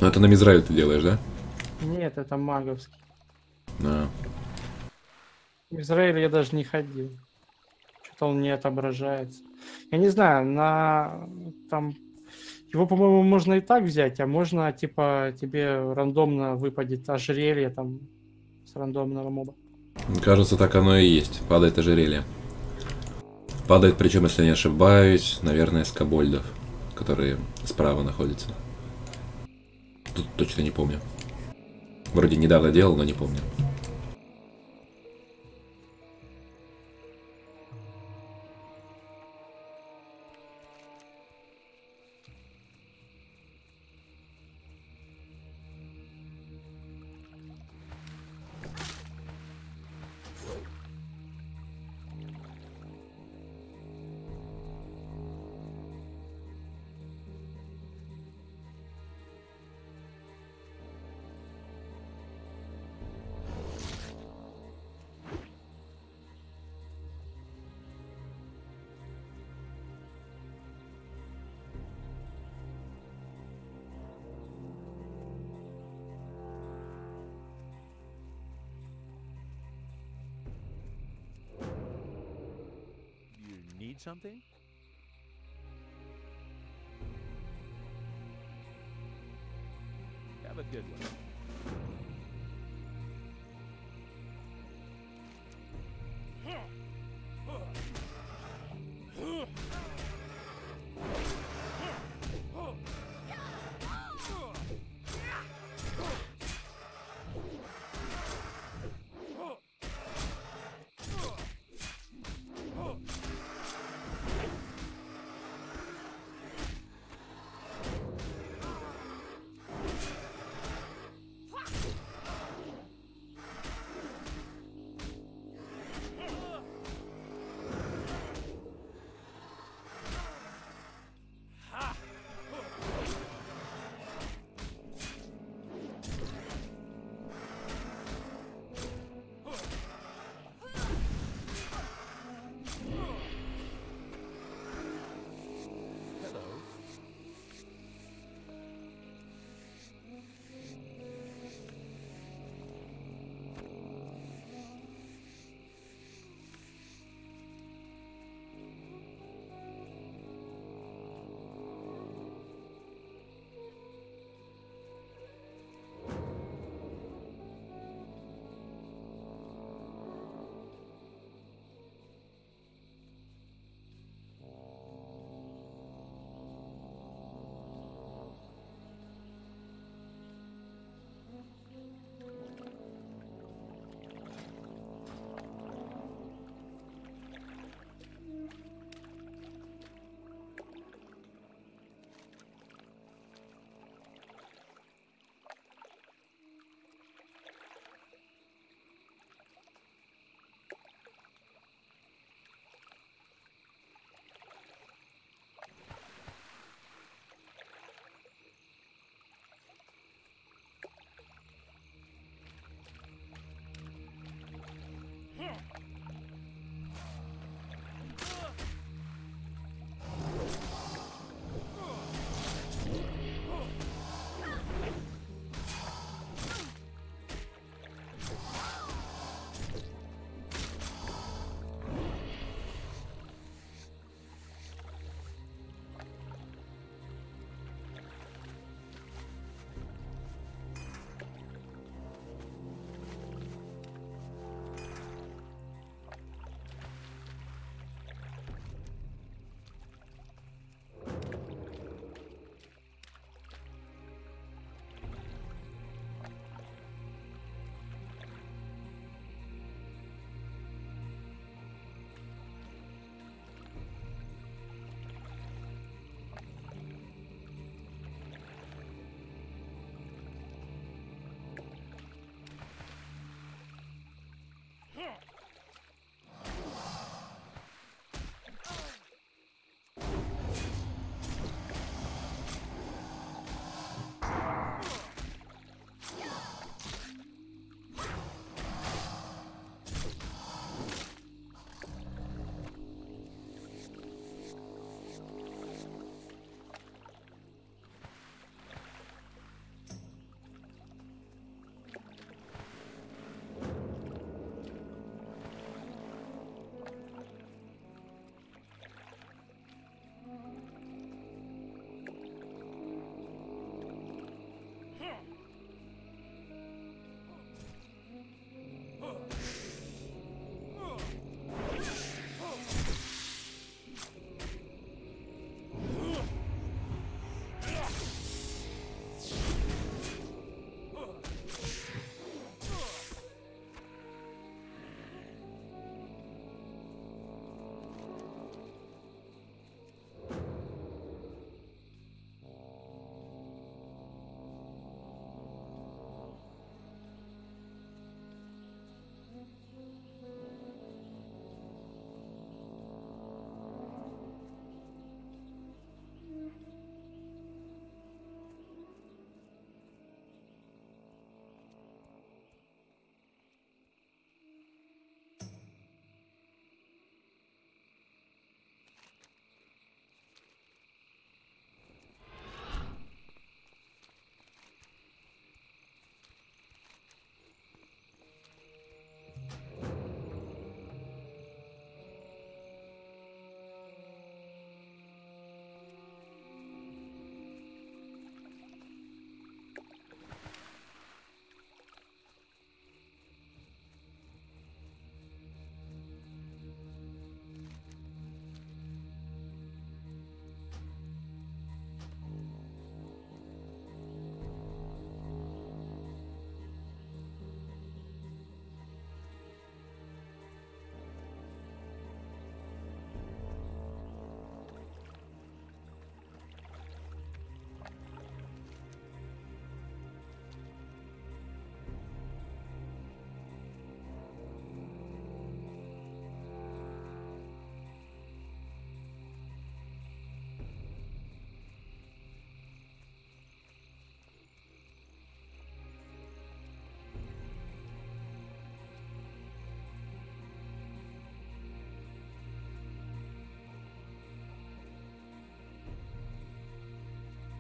Ну это на Мизраю ты делаешь, да? Нет, это маговский. А. В Израиле я даже не ходил. Что-то он не отображается. Я не знаю, на там его, по-моему, можно и так взять, а можно, типа, тебе рандомно выпадет ожерелье там с рандомного моба. Кажется, так оно и есть. Падает ожерелье. Падает, причем, если не ошибаюсь, наверное, с кобольдов, которые справа находятся. Тут точно не помню. Вроде недавно делал, но не помню. You need something? Have a good one.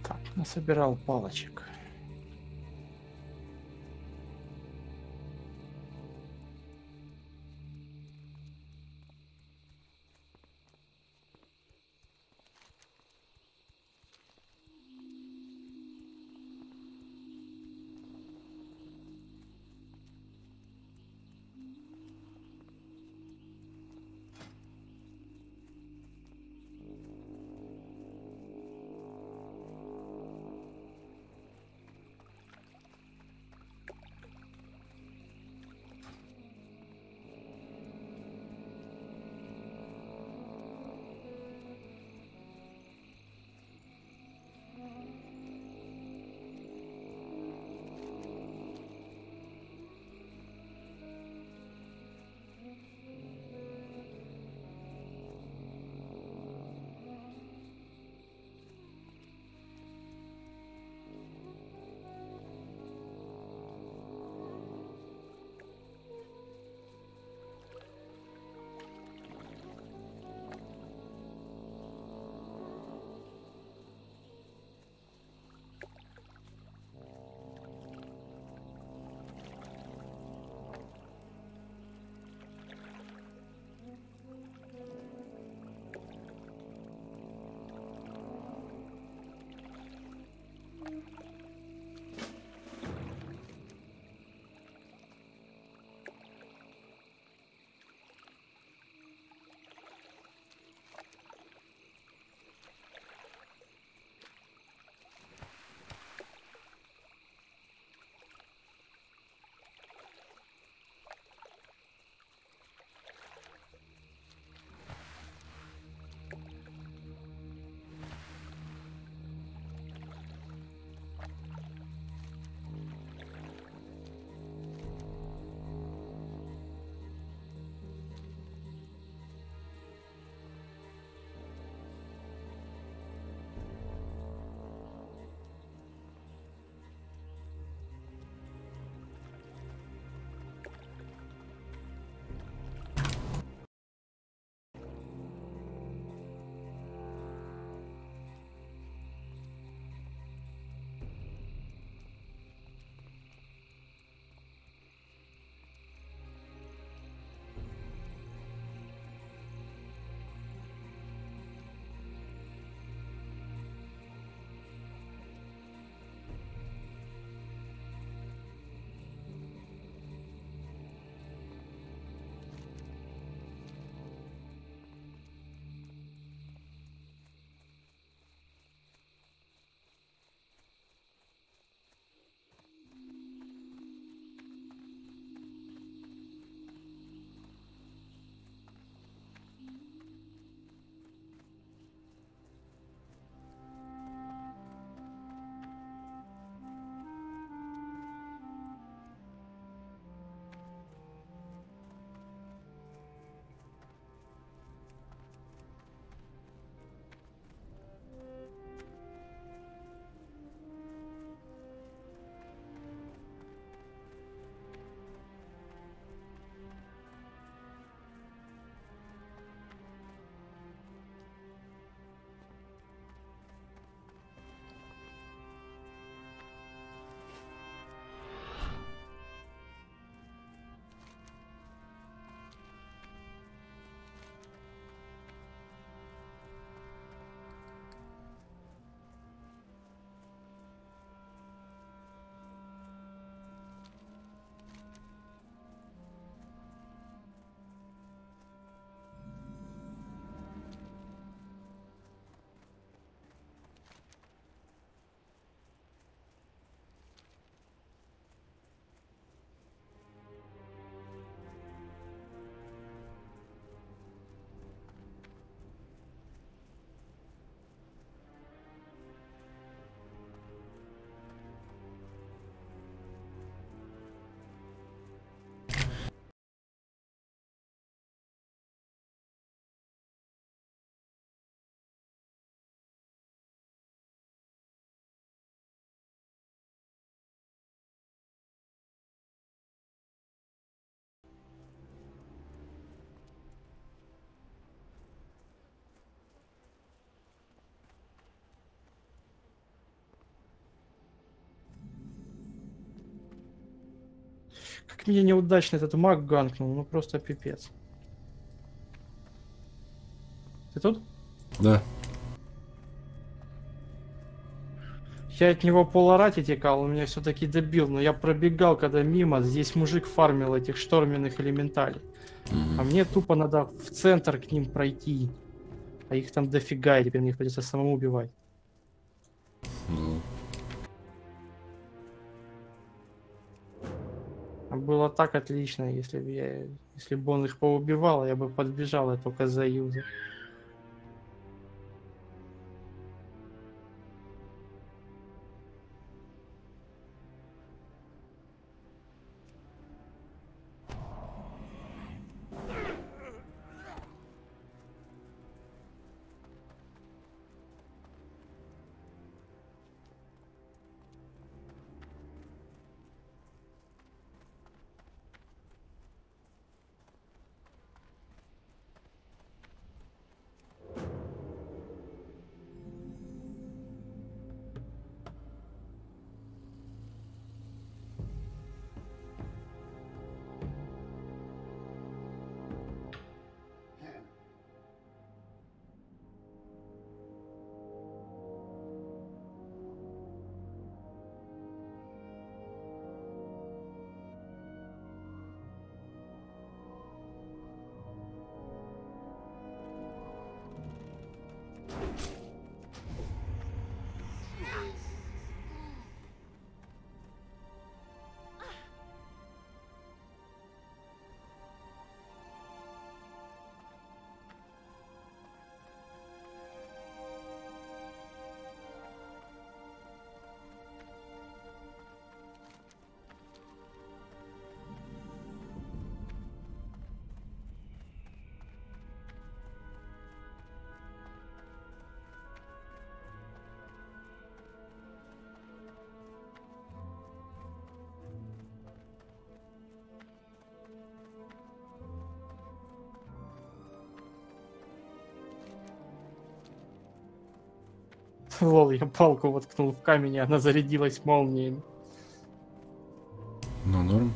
Так, насобирал палочек. Как мне неудачно этот маг ганкнул, ну просто пипец. Ты тут? Да. Я от него полорати текал, он меня все-таки добил, но я пробегал, когда мимо, здесь мужик фармил этих шторменных элементалей. А Мгм. мне тупо надо в центр к ним пройти. А их там дофига, и теперь мне их придется самому убивать. Ну, А было так отлично, если бы он их поубивал, я бы подбежал, я только за юза. Лол, я палку воткнул в камень, и она зарядилась молниями. ну норм.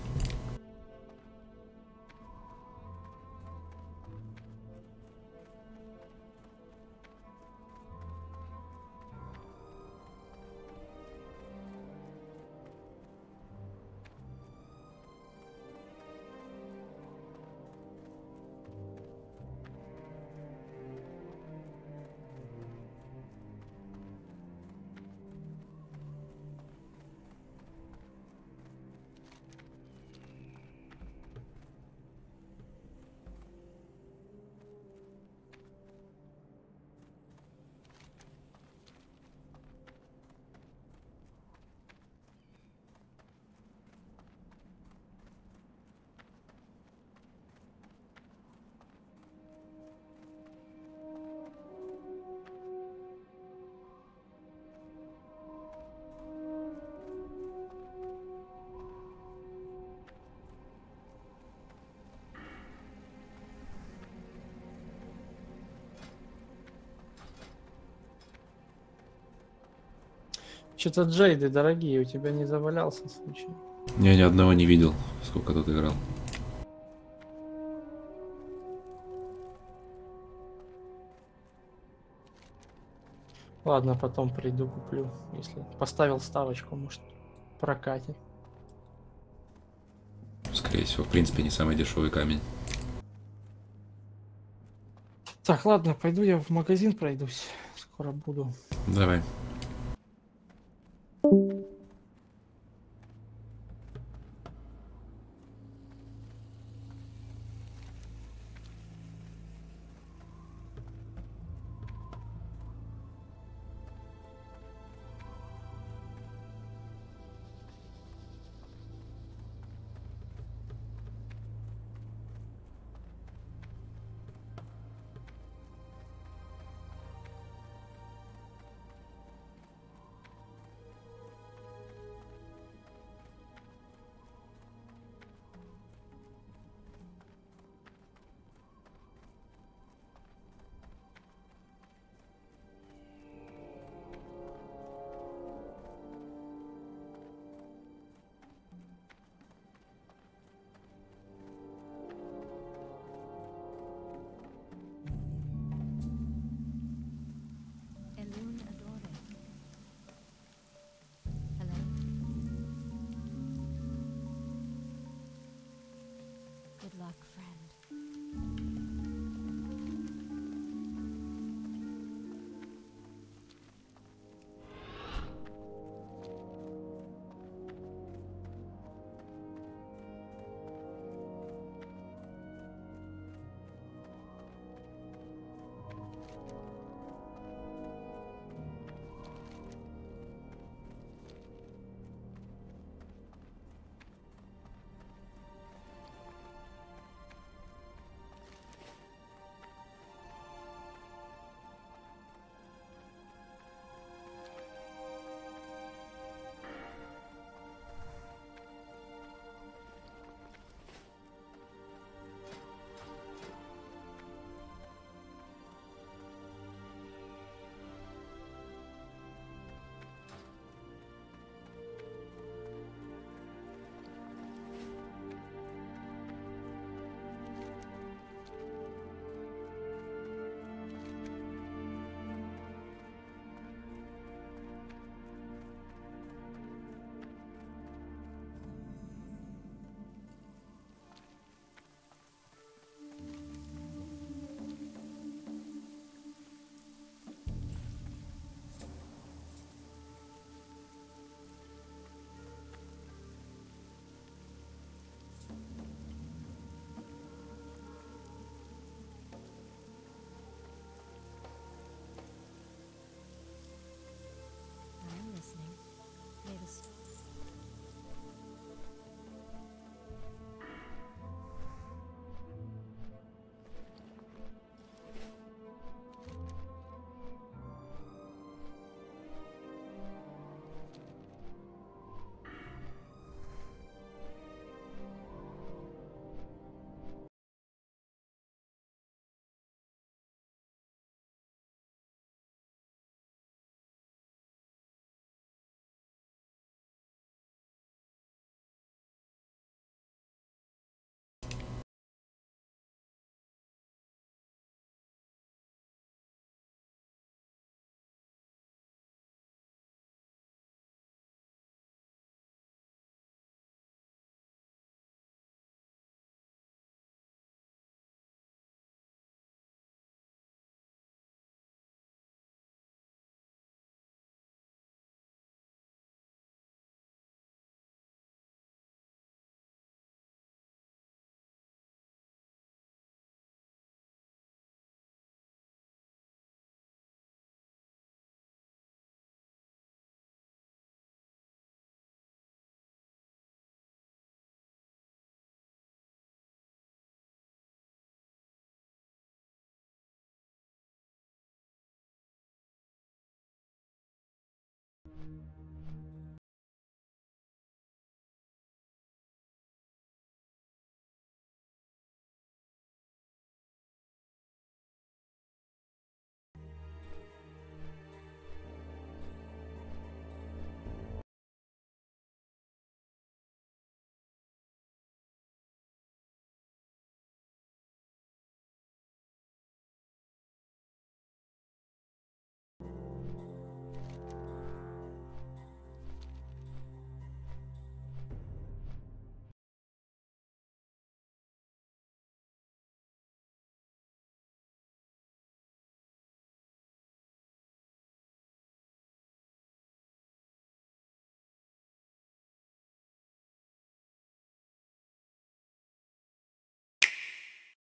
Что-то Джейды дорогие, у тебя не завалялся случай. Я ни одного не видел, сколько тут играл. Ладно, потом приду, куплю. Если поставил ставочку, может, прокатит. Скорее всего, в принципе, не самый дешевый камень. Так, ладно, пойду я в магазин пройдусь. Скоро буду. Давай.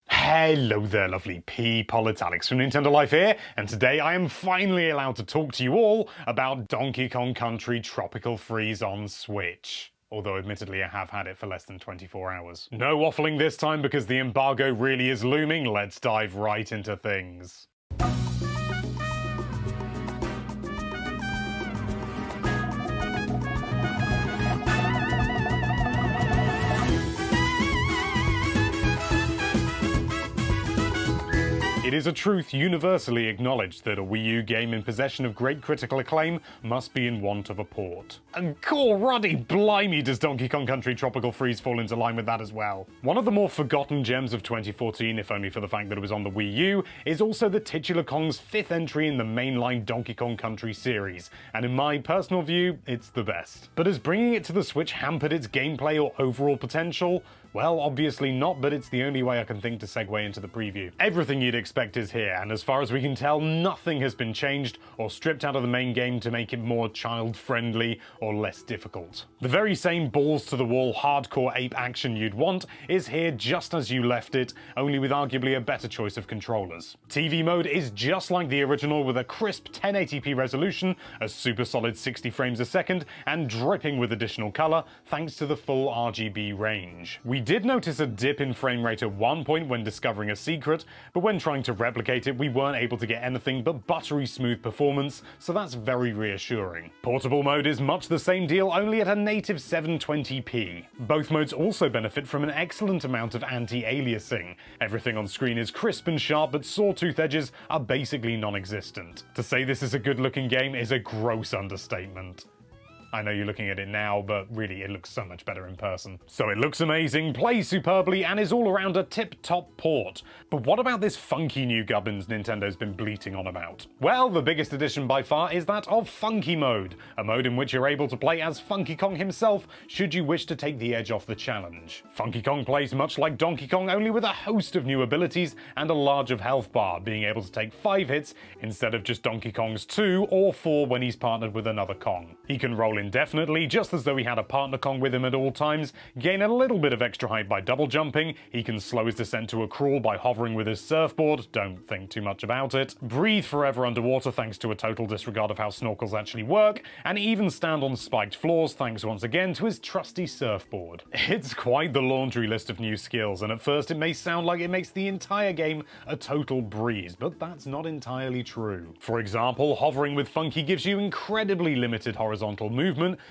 Hello there, lovely people, it's Alex from Nintendo Life here, and today I am finally allowed to talk to you all about Donkey Kong Country Tropical Freeze on Switch. Although admittedly I have had it for less than 24 hours. No waffling this time because the embargo really is looming, let's dive right into things. It is a truth universally acknowledged that a Wii U game in possession of great critical acclaim must be in want of a port. And cool ruddy blimey does Donkey Kong Country Tropical Freeze fall into line with that as well. One of the more forgotten gems of 2014, if only for the fact that it was on the Wii U, is also the titular Kong's 5th entry in the mainline Donkey Kong Country series, and in my personal view, it's the best. But has bringing it to the Switch hampered its gameplay or overall potential? Well, obviously not, but it's the only way I can think to segue into the preview. Everything you'd expect is here, and as far as we can tell, nothing has been changed or stripped out of the main game to make it more child-friendly or less difficult. The very same balls-to-the-wall hardcore ape action you'd want is here just as you left it, only with arguably a better choice of controllers. TV mode is just like the original with a crisp 1080p resolution, a super solid 60 frames a second, and dripping with additional colour thanks to the full RGB range. We did notice a dip in frame rate at one point when discovering a secret, but when trying to replicate it we weren't able to get anything but buttery smooth performance, so that's very reassuring. Portable mode is much the same deal, only at a native 720p. Both modes also benefit from an excellent amount of anti-aliasing. Everything on screen is crisp and sharp, but sawtooth edges are basically non-existent. To say this is a good looking game is a gross understatement. I know you're looking at it now, but really it looks so much better in person. So it looks amazing, plays superbly, and is all around a tip-top port. But what about this funky new gubbins Nintendo's been bleating on about? Well, the biggest addition by far is that of Funky Mode, a mode in which you're able to play as Funky Kong himself should you wish to take the edge off the challenge. Funky Kong plays much like Donkey Kong, only with a host of new abilities and a larger health bar, being able to take 5 hits instead of just Donkey Kong's 2 or 4 when he's partnered with another Kong. He can roll indefinitely, just as though he had a partner Kong with him at all times, gain a little bit of extra height by double jumping, he can slow his descent to a crawl by hovering with his surfboard, don't think too much about it, breathe forever underwater thanks to a total disregard of how snorkels actually work, and even stand on spiked floors thanks once again to his trusty surfboard. It's quite the laundry list of new skills, and at first it may sound like it makes the entire game a total breeze, but that's not entirely true. For example, hovering with Funky gives you incredibly limited horizontal movement,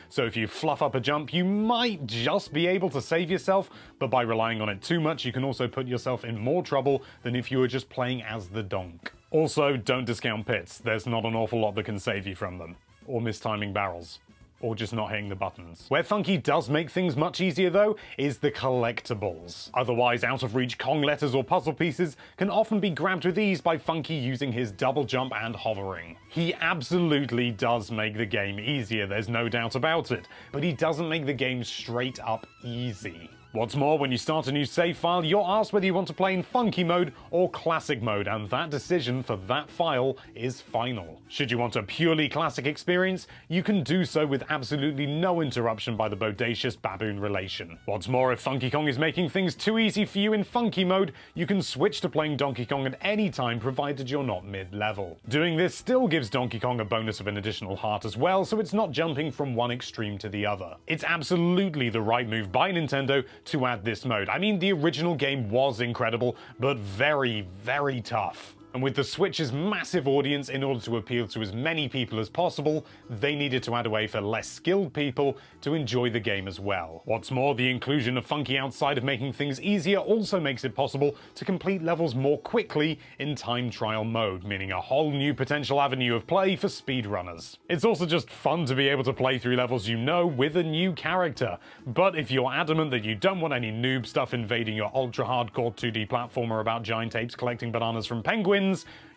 so if you fluff up a jump you might just be able to save yourself, but by relying on it too much you can also put yourself in more trouble than if you were just playing as the donk. Also, don't discount pits, there's not an awful lot that can save you from them. Or mistiming barrels. Or just not hitting the buttons. Where Funky does make things much easier though, is the collectibles. Otherwise out of reach Kong letters or puzzle pieces can often be grabbed with ease by Funky using his double jump and hovering. He absolutely does make the game easier, there's no doubt about it, but he doesn't make the game straight up easy. What's more, when you start a new save file, you're asked whether you want to play in Funky Mode or Classic Mode, and that decision for that file is final. Should you want a purely classic experience, you can do so with absolutely no interruption by the bodacious baboon relation. What's more, if Funky Kong is making things too easy for you in Funky Mode, you can switch to playing Donkey Kong at any time provided you're not mid-level. Doing this still gives Donkey Kong a bonus of an additional heart as well, so it's not jumping from one extreme to the other. It's absolutely the right move by Nintendo to add this mode. I mean, the original game was incredible, but very, very tough. And with the Switch's massive audience, in order to appeal to as many people as possible, they needed to add a way for less skilled people to enjoy the game as well. What's more, the inclusion of Funky outside of making things easier also makes it possible to complete levels more quickly in time trial mode, meaning a whole new potential avenue of play for speedrunners. It's also just fun to be able to play through levels you know with a new character, but if you're adamant that you don't want any noob stuff invading your ultra-hardcore 2D platformer about giant apes collecting bananas from penguins,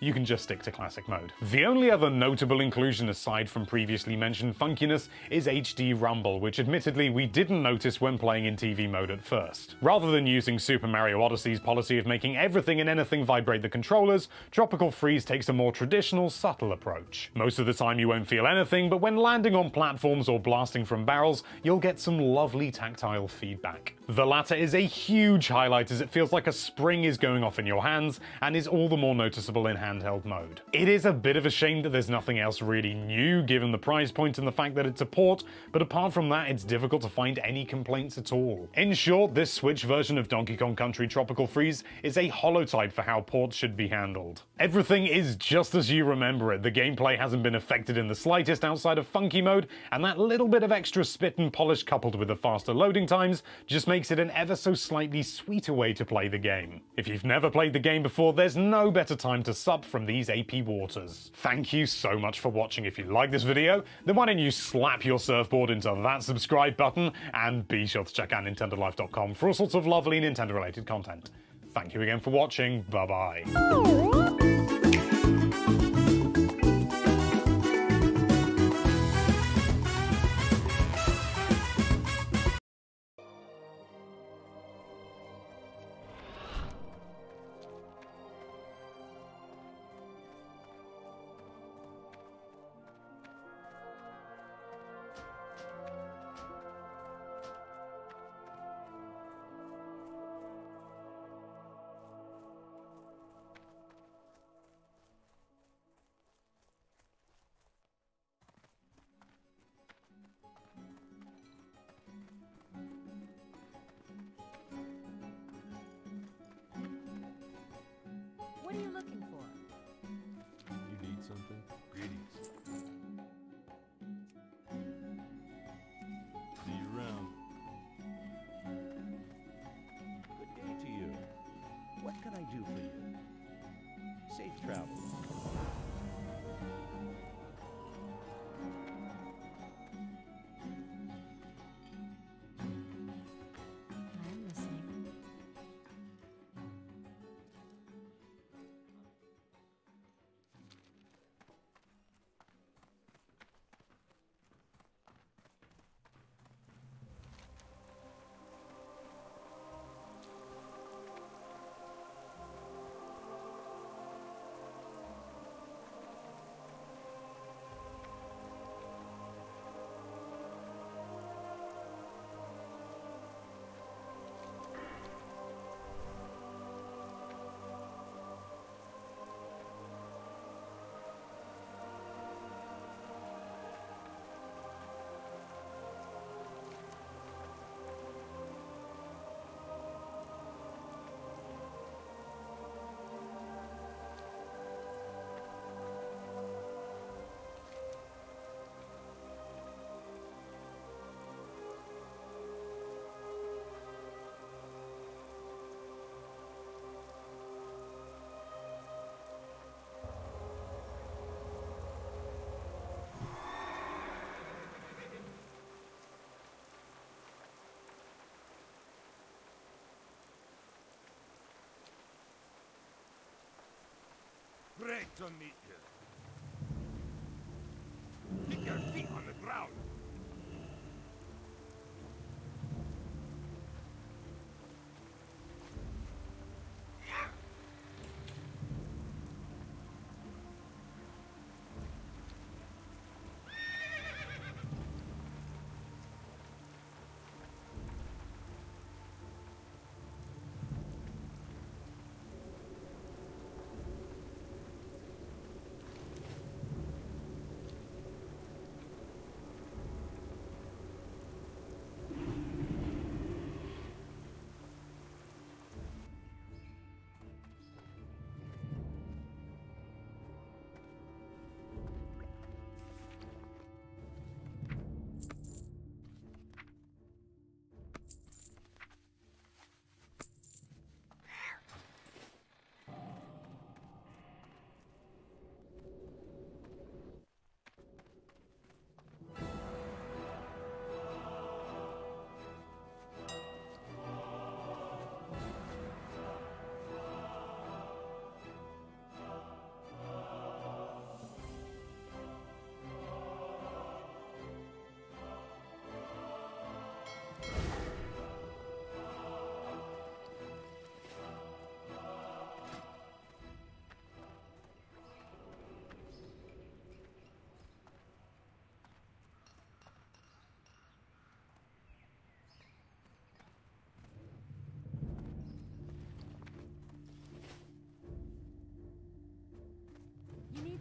you can just stick to classic mode. The only other notable inclusion aside from previously mentioned funkiness is HD Rumble, which admittedly we didn't notice when playing in TV mode at first. Rather than using Super Mario Odyssey's policy of making everything and anything vibrate the controllers, Tropical Freeze takes a more traditional, subtle approach. Most of the time you won't feel anything, but when landing on platforms or blasting from barrels, you'll get some lovely tactile feedback. The latter is a huge highlight as it feels like a spring is going off in your hands, and is all the more noticeable in handheld mode. It is a bit of a shame that there's nothing else really new given the price point and the fact that it's a port, but apart from that it's difficult to find any complaints at all. In short, this Switch version of Donkey Kong Country Tropical Freeze is a holotype for how ports should be handled. Everything is just as you remember it, the gameplay hasn't been affected in the slightest outside of funky mode, and that little bit of extra spit and polish coupled with the faster loading times just makes it an ever so slightly sweeter way to play the game. If you've never played the game before, there's no better time to sup from these AP waters. Thank you so much for watching. If you like this video, then why don't you slap your surfboard into that subscribe button, and be sure to check out nintendolife.com for all sorts of lovely Nintendo related content. Thank you again for watching, bye bye. What are you looking for? You need something? Greetings. See you around. Good day to you. What can I do for you? Safe travels. I'm listening. Great to meet you. Keep your feet on the ground.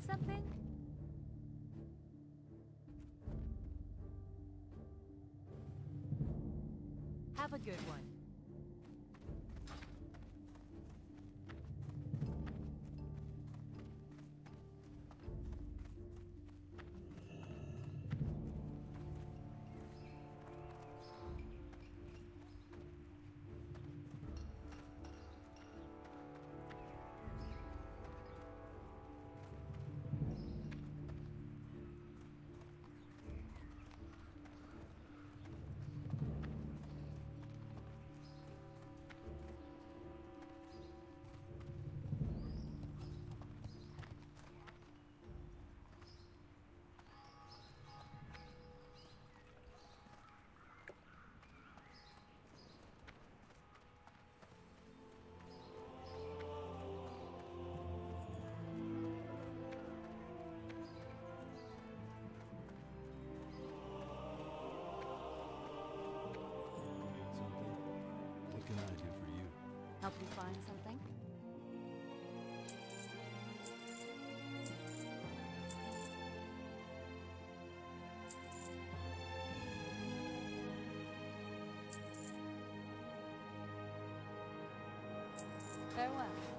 something? Have a good one. What can I do for you? Help you find something? Farewell.